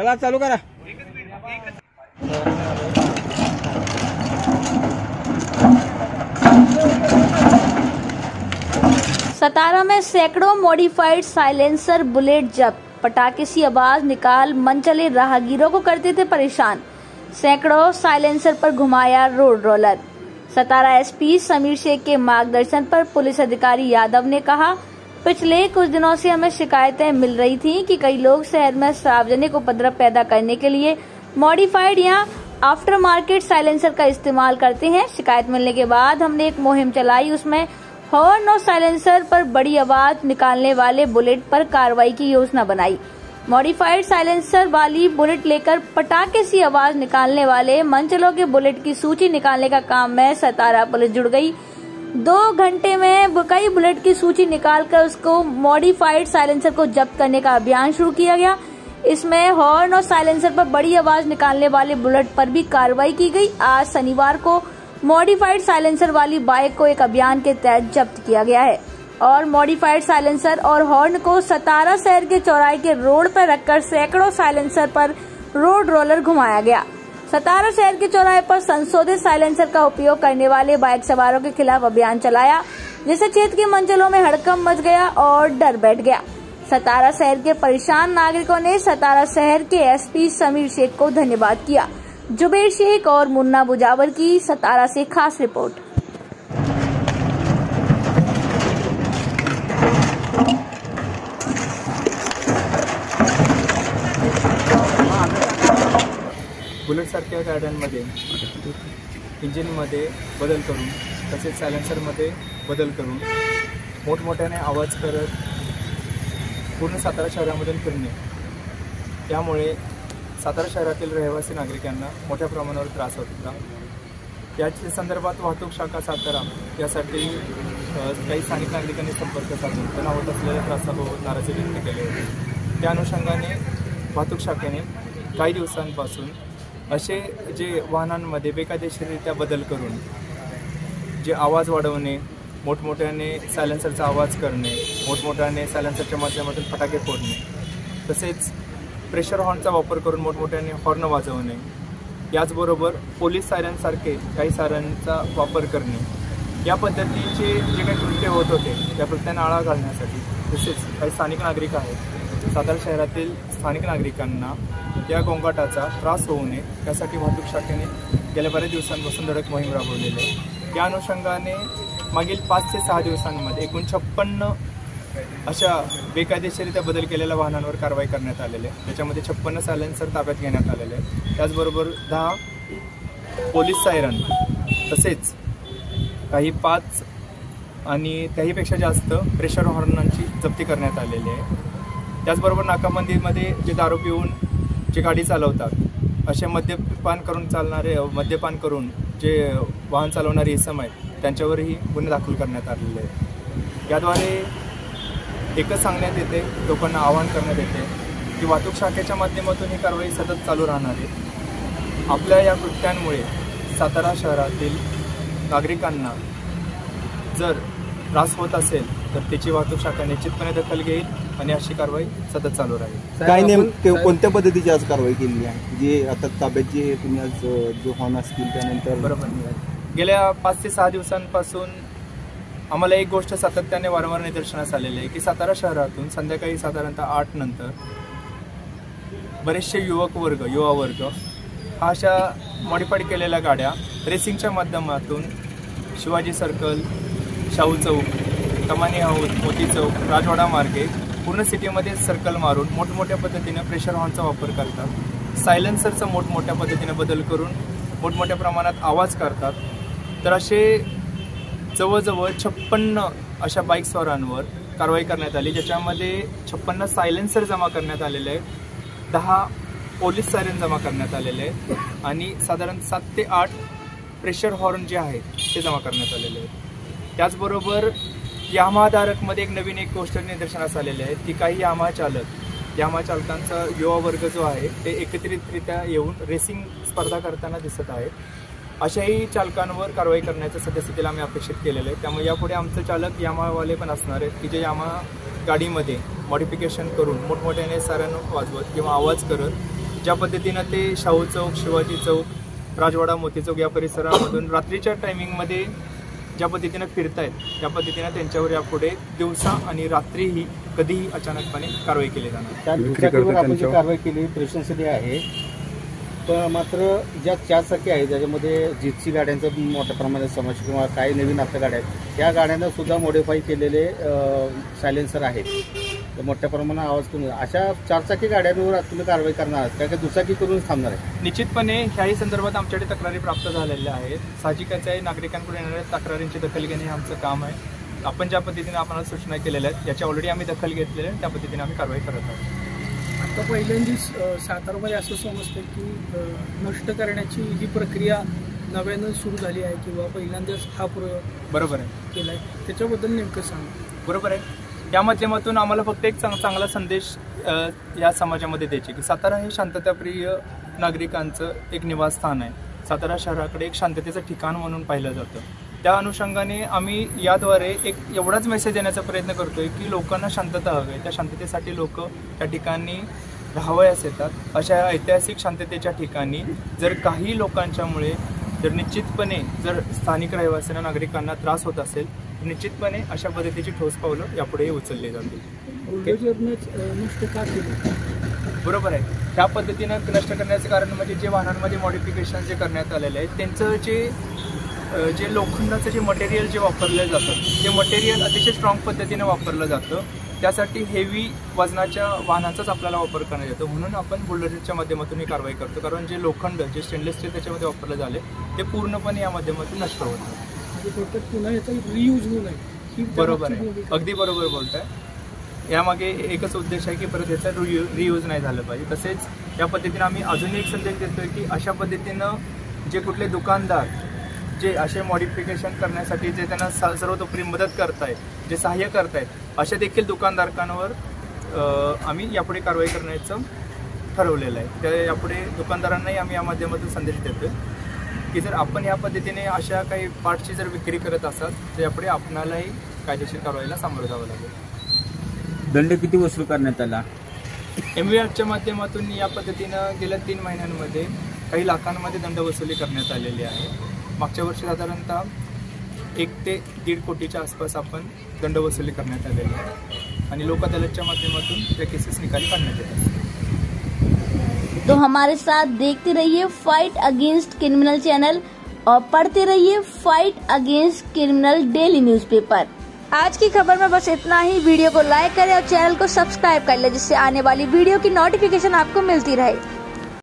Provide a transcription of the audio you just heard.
चला चालू करा। सतारा में सैकड़ों मॉडिफाइड साइलेंसर बुलेट जब्त, पटाखे सी आवाज निकाल मन चले राहगीरों को करते थे परेशान। सैकड़ों साइलेंसर पर घुमाया रोड रोलर। सतारा एसपी समीर शेख के मार्गदर्शन पर पुलिस अधिकारी यादव ने कहा, पिछले कुछ दिनों से हमें शिकायतें मिल रही थी कि कई लोग शहर में सार्वजनिक उपद्रव पैदा करने के लिए मॉडिफाइड या आफ्टर मार्केट साइलेंसर का इस्तेमाल करते हैं। शिकायत मिलने के बाद हमने एक मुहिम चलाई, उसमें हॉर्न और साइलेंसर पर बड़ी आवाज निकालने वाले बुलेट पर कार्रवाई की योजना बनाई। मॉडिफाइड साइलेंसर वाली बुलेट लेकर पटाखे सी आवाज निकालने वाले मंचलों के बुलेट की सूची निकालने का काम में सतारा पुलिस जुड़ गई। 2 घंटे में कई बुलेट की सूची निकालकर उसको मॉडिफाइड साइलेंसर को जब्त करने का अभियान शुरू किया गया। इसमें हॉर्न और साइलेंसर पर बड़ी आवाज निकालने वाले बुलेट पर भी कार्रवाई की गई। आज शनिवार को मॉडिफाइड साइलेंसर वाली बाइक को एक अभियान के तहत जब्त किया गया है और मॉडिफाइड साइलेंसर और हॉर्न को सतारा शहर के चौराहे के रोड पर रखकर सैकड़ों साइलेंसर पर रोड रोलर घुमाया गया। सतारा शहर के चौराहे पर संशोधित साइलेंसर का उपयोग करने वाले बाइक सवारों के खिलाफ अभियान चलाया, जिससे क्षेत्र के मंचलों में हड़कंप मच गया और डर बैठ गया। सतारा शहर के परेशान नागरिकों ने सतारा शहर के एसपी समीर शेख को धन्यवाद किया। जुबेर शेख और मुन्ना बुजावर की सतारा से खास रिपोर्ट। बुलेटसारख्या गाड्यांमध्ये इंजिनमध्ये बदल करून तसेच सायलेन्सरमध्ये बदल करून मोठमोठ्याने आवाज करत पूर्ण सातारा शहरामधून फिरणे, त्यामुळे सातारा शहरातील रहिवासी नागरिकांना मोठ्या प्रमाणावर त्रास होत होता। याच्या संदर्भात वाहतूक शाखा सातारा यासाठी काही स्थानिक नागरिकांनी संपर्क साधून त्यांना होत असलेल्या त्रासाबाबत नाराजी व्यक्त केली होती। त्या अनुषंगाने वाहतूक शाखेने काही दिवसांपासून असे जे वाहनांमध्ये बेकायदेशीररित्या बदल करून जे आवाज वाढवणे, मोठमोठ्याने सायलेन्सरचा आवाज करणे, मोठमोठ्याने सायलेन्सरच्या माध्यमातून फटाके फोडणे, तसेच प्रेशर हॉर्नचा वापर करून मोठमोठ्याने हॉर्न वाजवणे, याचबरोबर पोलीस सायरनसारखे काही सायरनचा वापर करणे, या पद्धतीचे जे काही कृत्य होत होते त्या कृत्यांना आळा घालण्यासाठी तसेच काही स्थानिक नागरिक आहेत, सातारा शहरातील स्थानिक नागरिकांना या गोंगाटाचा त्रास होऊ नये यासाठी वाहतूक शाखेने गेल्या बऱ्याच दिवसांपासून धडक मोहीम राबवलेली आहे। या अनुषंगाने मागील 5 ते 6 दिवसांमध्ये एकूण 56 अशा बेकायदेशीररित्या बदल केलेल्या वाहनांवर कारवाई करण्यात आलेली आहे। त्याच्यामध्ये 56 सायलेन्सर ताब्यात घेण्यात आलेले आहे। त्याचबरोबर 10 पोलीस सायरन तसेच काही 5 आणि त्याहीपेक्षा जास्त प्रेशर हॉर्नांची जप्ती करण्यात आलेली आहे। त्याचबरोबर नाकाबंदीमध्ये जे दारू पिऊन जे गाडी चालवतात असे मद्यपान करून जे वाहन चालवणारे इसम आहेत त्यांच्यावरही गुन्हे दाखल करण्यात आलेले आहेत। याद्वारे एकच सांगण्यात येते, लोकांना आवाहन करण्यात येते की वाहतूक शाखेच्या माध्यमातून ही कारवाई सतत चालू राहणार आहे। आपल्या या कृत्यांमुळे सातारा शहरातील नागरिकांना जर त्रास होत असेल तर त्याची वाहतूक शाखा निश्चितपणे दखल घेईल आणि अशी कारवाई सतत चालू राहील। काय नेमकं कोणत्या पद्धतीची आज कारवाई केली आहे, जे आता ताब्यात जे तुम्ही आज जो हॉर्न असतील त्यानंतर? बरोबर, गेल्या 5 ते 6 दिवसांपासून आम्हाला एक गोष्ट सातत्याने वारंवार निदर्शनास आलेली आहे की सातारा शहरातून संध्याकाळी साधारणतः 8 नंतर बरेचसे युवा वर्ग हा अशा मॉडिफाईड केलेल्या गाड्या रेसिंगच्या माध्यमातून शिवाजी सर्कल, शाहू चौक, कमानी हाऊस, मोती चौक, राजवाडा मार्गे पूर्ण सिटीमध्ये सर्कल मारून मोठमोठ्या पद्धतीने प्रेशर हॉर्नचा वापर करतात, सायलेन्सरचा मोठमोठ्या पद्धतीने बदल करून मोठमोठ्या प्रमाणात आवाज करतात। तर असे जवळजवळ 56 अशा बाईकस्वारांवर कारवाई करण्यात आली, ज्याच्यामध्ये 56 सायलेन्सर जमा करण्यात आलेले आहेत, 10 पोलीस सायरन जमा करण्यात आलेले आहेत आणि साधारण 7 ते 8 प्रेशर हॉर्न जे आहेत ते जमा करण्यात आलेले आहेत। त्याचबरोबर यामाधारकमध्ये नवीन एक गोष्ट निदर्शनास आलेली आहे की काही यामा चालकांचा युवा वर्ग जो आहे ते एकत्रितरित्या येऊन रेसिंग स्पर्धा करताना दिसत आहेत। अशाही चालकांवर कारवाई करण्याचं सद्यस्थितीला आम्ही अपेक्षित केलेलं आहे। त्यामुळे यापुढे आमचे चालक यामावाले पण असणार आहेत की जे यामा गाडीमध्ये मॉडिफिकेशन करून मोठमोठ्याने सायरन वाजवत किंवा आवाज करत ज्या पद्धतीनं ते शाहू चौक, शिवाजी चौक, राजवाडा, मोती चौक या परिसरामधून रात्रीच्या टायमिंगमध्ये ज्या पद्धतीनं फिरतायत त्या पद्धतीनं त्यांच्यावर यापुढे दिवसा आणि रात्रीही कधीही अचानकपणे कारवाई केली जाणार. त्या दुचाकीवर आपण जी कारवाई केली प्रशंसनीय आहे, पण मात्र ज्या 4 चाकी आहेत ज्याच्यामध्ये जीपसी गाड्यांचा मोठ्या प्रमाणात समावेश किंवा काही नवीन आपल्या गाड्या आहेत त्या गाड्यांना सुद्धा मॉडिफाय केलेले सायलेन्सर आहेत. तर मोठ्या प्रमाणात आवाज करून अशा 4 चाकी गाड्यांवर तुम्ही कारवाई करणार आहात त्या दुचाकी करून थांबणार आहे? निश्चितपणे ह्याही संदर्भात आमच्याकडे तक्रारी प्राप्त झालेल्या आहेत. साहजिकच आहे, नागरिकांकडून येणाऱ्या तक्रारींची दखल घेणे हे आमचं काम आहे. आपण ज्या पद्धतीने आपल्याला सूचना केलेल्या आहेत याची ऑलरेडी आम्ही दखल घेतलेली आहे, त्या पद्धतीने आम्ही कारवाई करत आहोत. आता पहिल्यांदाच सातारामध्ये असं समजतं की नष्ट करण्याची जी प्रक्रिया नव्यानं सुरू झाली आहे किंवा पहिल्यांदाच हा प्रयोग बरोबर आहे केला आहे, त्याच्याबद्दल नेमकं सांगा. बरोबर आहे. या माध्यमातून आम्हाला फक्त एक चांगला संदेश या समाजामध्ये द्यायचे की सातारा हे शांतताप्रिय नागरिकांचं एक निवासस्थान आहे. सातारा शहराकडे एक शांततेचं ठिकाण म्हणून पाहिलं जातं. त्या अनुषंगाने आम्ही याद्वारे एक एवढाच मेसेज देण्याचा प्रयत्न करतोय की लोकांना शांतता हवी आहे. त्या शांततेसाठी लोक त्या ठिकाणी राहावयास येतात. अशा ऐतिहासिक शांततेच्या ठिकाणी जर काही लोकांच्यामुळे जर निश्चितपणे जर स्थानिक रहिवासींना नागरिकांना त्रास होत असेल तर निश्चितपणे अशा पद्धतीची ठोस पावलं यापुढे उचलली जातील. नष्ट का केलं? बरोबर आहे. त्या पद्धतीनं नष्ट करण्याचं कारण म्हणजे जे वाहनांमध्ये मॉडिफिकेशन जे करण्यात आलेले आहे त्यांचं जे लोखंडाचं जे मटेरियल जे वापरलं जातं ते मटेरियल अतिशय स्ट्रॉंग पद्धतीने वापरलं जातं. त्यासाठी हेवी वजनाच्या वाहनांचाच आपल्याला वापर करण्यात येतो. म्हणून आपण बुलडोझरच्या माध्यमातून ही कारवाई करतो, कारण जे लोखंड जे स्टेनलेस स्टील त्याच्यामध्ये वापरलं झाले ते पूर्णपणे या माध्यमातून नष्ट होतं. पुन्हा याचा रियूज होऊ नये. बरोबर आहे, अगदी बरोबर बोलताय. यामागे एकच उद्देश आहे की परत याचा रियूज नाही झालं पाहिजे. तसेच या पद्धतीनं आम्ही अजूनही एक संदेश देतोय की अशा पद्धतीनं जे कुठले दुकानदार जे असे मॉडिफिकेशन करण्यासाठी जे त्यांना सर्वतोपरी मदत करतायत, जे सहाय्य करतायत, अशा देखील दुकानदारांवर आम्ही यापुढे कारवाई करण्याचं ठरवलेलं आहे. त्या यापुढे दुकानदारांनाही आम्ही या माध्यमातून संदेश देतोय की जर आपण या पद्धतीने अशा काही पार्टची जर विक्री करत असाल तर यापुढे आपणालाही कायदेशीर कारवाईला सामोरं जावं लागेल. दंड किती वसूल करण्यात आला? MVRच्या माध्यमातून या पद्धतीनं गेल्या 3 महिन्यांमध्ये काही लाखांमध्ये दंड वसुली करण्यात आलेली आहे. मागच्या वर्षी साधारणतः 1 ते 1.5 कोटीच्या आसपास आपण दंड वसुली करण्यात आलेली आहे आणि लोक अदालतच्या माध्यमातून त्या केसेस निकाली काढण्यात येतात. तो हमारे साथ देखते रहिए फाइट अगेंस्ट क्रिमिनल चैनल और पढ़ते रहिए fight against criminal daily newspaper. आज की खबर में बस इतना ही. वीडियो को लाइक करें और चैनल को सब्सक्राइब कर लें जिससे आने वाली वीडियो की नोटिफिकेशन आपको मिलती रहे.